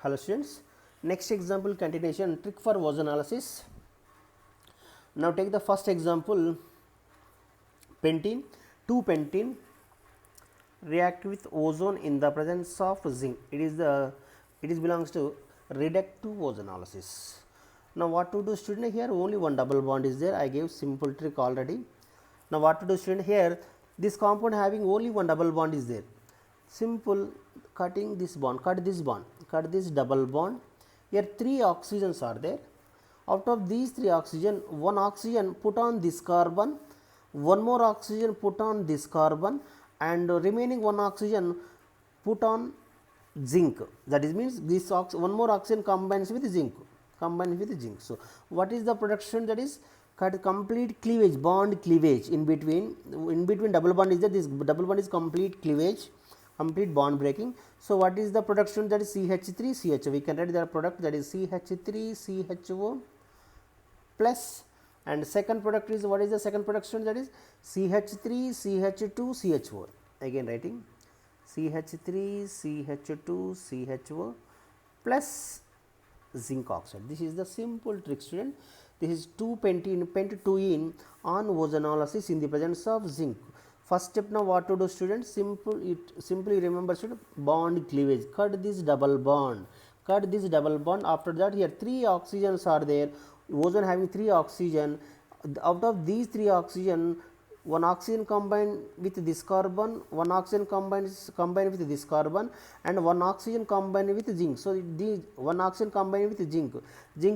Hello students, next example continuation trick for ozone analysis. Now take the first example, pentene. 2-pentene react with ozone in the presence of zinc. It belongs to reductive ozone analysis. Now what to do student, here only one double bond is there. I gave simple trick already. Now what to do student, here this compound having only one double bond is there. Simple cutting this bond, cut this double bond. Here 3 oxygens are there. Out of these 3 oxygen, one oxygen put on this carbon, one more oxygen put on this carbon, and remaining one oxygen put on zinc. That is means this one more oxygen combines with zinc. So what is the production? That is cut complete cleavage, bond cleavage in between double bond is there. This double bond is complete cleavage, complete bond breaking. So what is the production? That is CH3CHO. We can write the product, that is CH3CHO plus, and second product is, what is the second production? That is CH3CH2CHO. Again writing CH3CH2CHO plus zinc oxide. This is the simple trick student. This is 2-pentene, pent-2-ene on ozone analysis in the presence of zinc. First step, now what to do student? Simply remember student, bond cleavage. Cut this double bond. After that, here 3 oxygens are there. Ozone having 3 oxygen. Out of these 3 oxygen, one oxygen combined with this carbon, one oxygen combined with this carbon, and one oxygen combined with zinc. So the one oxygen combined with zinc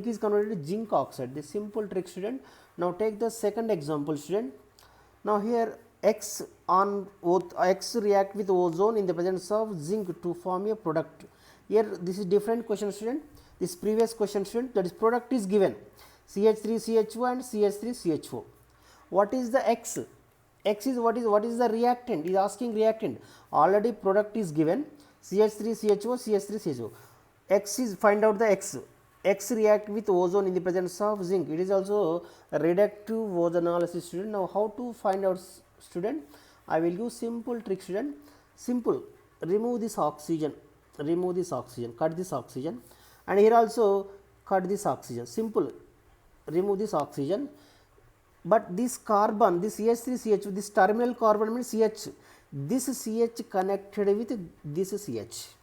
is converted to zinc oxide. The simple trick student. Now take the second example student. Now here X react with ozone in the presence of zinc to form a product. Here this is different question student. This previous question student, that is product is given CH3CHO and CH3CHO. What is the X? X is what is the reactant? Is asking reactant. Already product is given CH3CHO, CH3CHO. X is, find out the X. X react with ozone in the presence of zinc. It is also a reductive ozone analysis student. Now how to find out student? I will use simple trick student. Simple, remove this oxygen, cut this oxygen, and here also cut this oxygen. Simple, remove this oxygen. But this carbon, this CH3CH, this terminal carbon means CH. This CH connected with this CH.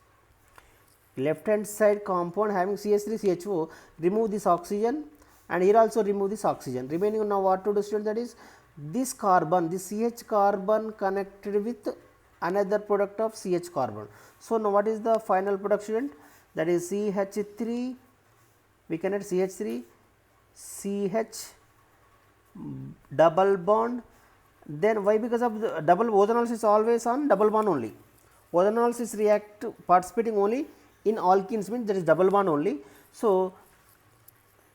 Left hand side compound having CH3CHO, remove this oxygen, and here also remove this oxygen. Remaining, now what to do student? That is this carbon, this CH carbon connected with another product of CH carbon. So now what is the final product student? That is CH3, we can add CH3, CH double bond. Then why? Because of the double ozone analysis always on double bond only. Ozone analysis react participating only in alkenes, means there is double bond only. So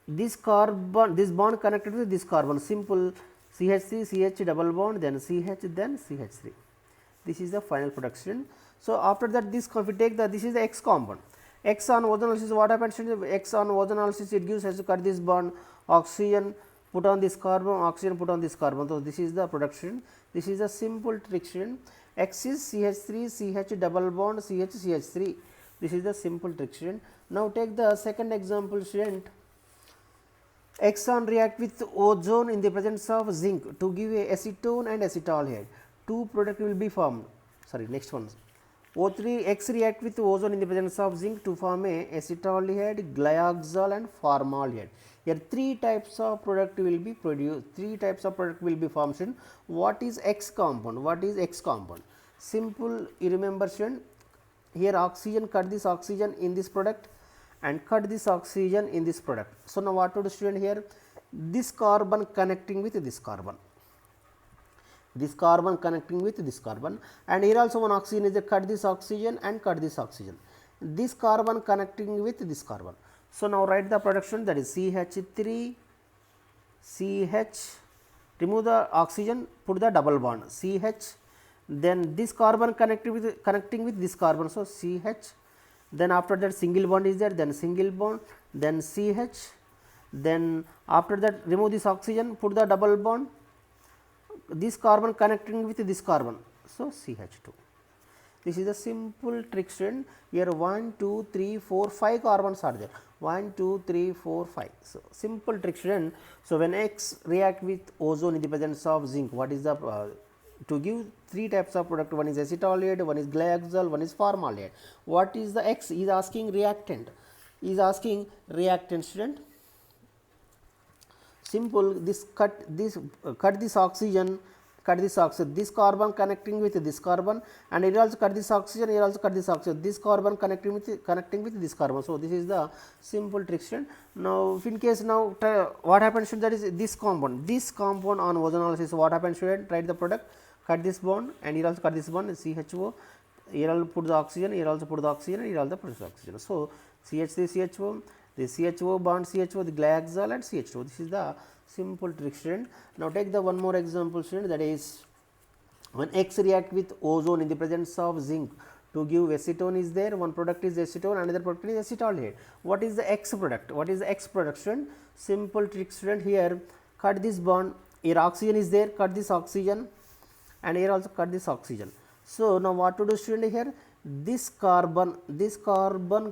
this carbon, this bond connected with this carbon, simple CH3, CH double bond, then CH, then CH3. This is the final production. So after that, this if we take the, this is the X compound. X on ozone analysis, what happens? X on ozone analysis, it gives us to cut this bond, oxygen put on this carbon, oxygen put on this carbon. So this is the production. This is a simple trick student. X is CH3, CH double bond, CH, CH3. This is the simple trick student. Now take the second example student. Xon react with ozone in the presence of zinc to give a acetone and acetaldehyde. 2 product will be formed. Sorry, next one. O3 X react with ozone in the presence of zinc to form a acetaldehyde, glyoxal, and formaldehyde. Here 3 types of product will be produced. 3 types of product will be formed. Student. What is X compound? What is X compound? Simple, you remember student. Here oxygen, cut this oxygen in this product, and cut this oxygen in this product. So now what to do student? Here this carbon connecting with this carbon, this carbon connecting with this carbon, and here also one oxygen is there. Cut this oxygen and cut this oxygen, this carbon connecting with this carbon. So now write the production, that is CH3, CH, remove the oxygen, put the double bond, CH, then this carbon connecting with this carbon, so CH, then after that single bond is there, then single bond, then CH, then after that remove this oxygen, put the double bond, this carbon connecting with this carbon, so CH2. This is a simple trick, student. Here 1, 2, 3, 4, 5 carbons are there. 1, 2, 3, 4, 5. So, simple trick, student. So, when X react with ozone in the presence of zinc, what is the to give three types of product? One is acetaldehyde, one is glyoxal, one is formaldehyde. What is the X? Is asking reactant. Is asking reactant, student. Simple. This cut this oxygen, this carbon connecting with this carbon, and here also cut this oxygen, here also cut this oxygen, this carbon connecting with this carbon. So, this is the simple trick, student. Now, if in case now what happens, student, that is this compound on ozonolysis, what happens, student? Write the product, cut this bond, and here also cut this bond, CHO, here also put the oxygen, here also put the oxygen, here also put the oxygen. So, CH3 CHO, the CHO bond CHO, the glyoxal and CH2. This is the simple trick, student. Now, take the one more example, student, that is when X react with ozone in the presence of zinc to give acetone is there, one product is acetone, another product is acetaldehyde. What is the X product? What is the X product, student? Simple trick, student. Here cut this bond, here oxygen is there, cut this oxygen, and here also cut this oxygen. So, now what to do, student? Here this carbon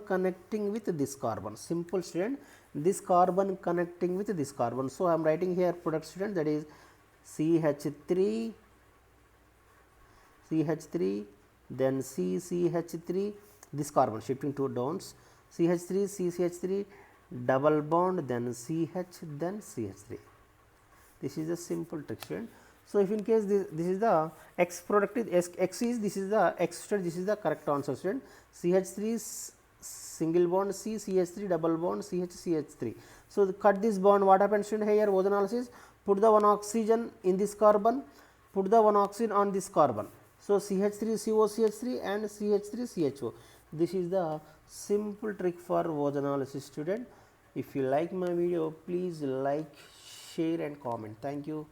connecting with this carbon, simple, student, this carbon connecting with this carbon. So, I am writing here product, student, that is CH3, then CCH3, this carbon shifting to downs, CH3, CCH3, double bond, then CH, then CH3. This is a simple trick, student. So, if in case this is the X product is X is, this is the X, student, this is the correct answer, student. CH3 single bond C, CH3 double bond CH, CH3. So, cut this bond, what happens, student? Here ozonolysis, put the one oxygen in this carbon, put the one oxygen on this carbon. So, CH3 CO CH3 and CH3 CHO. This is the simple trick for ozonolysis, student. If you like my video, please like, share and comment. Thank you.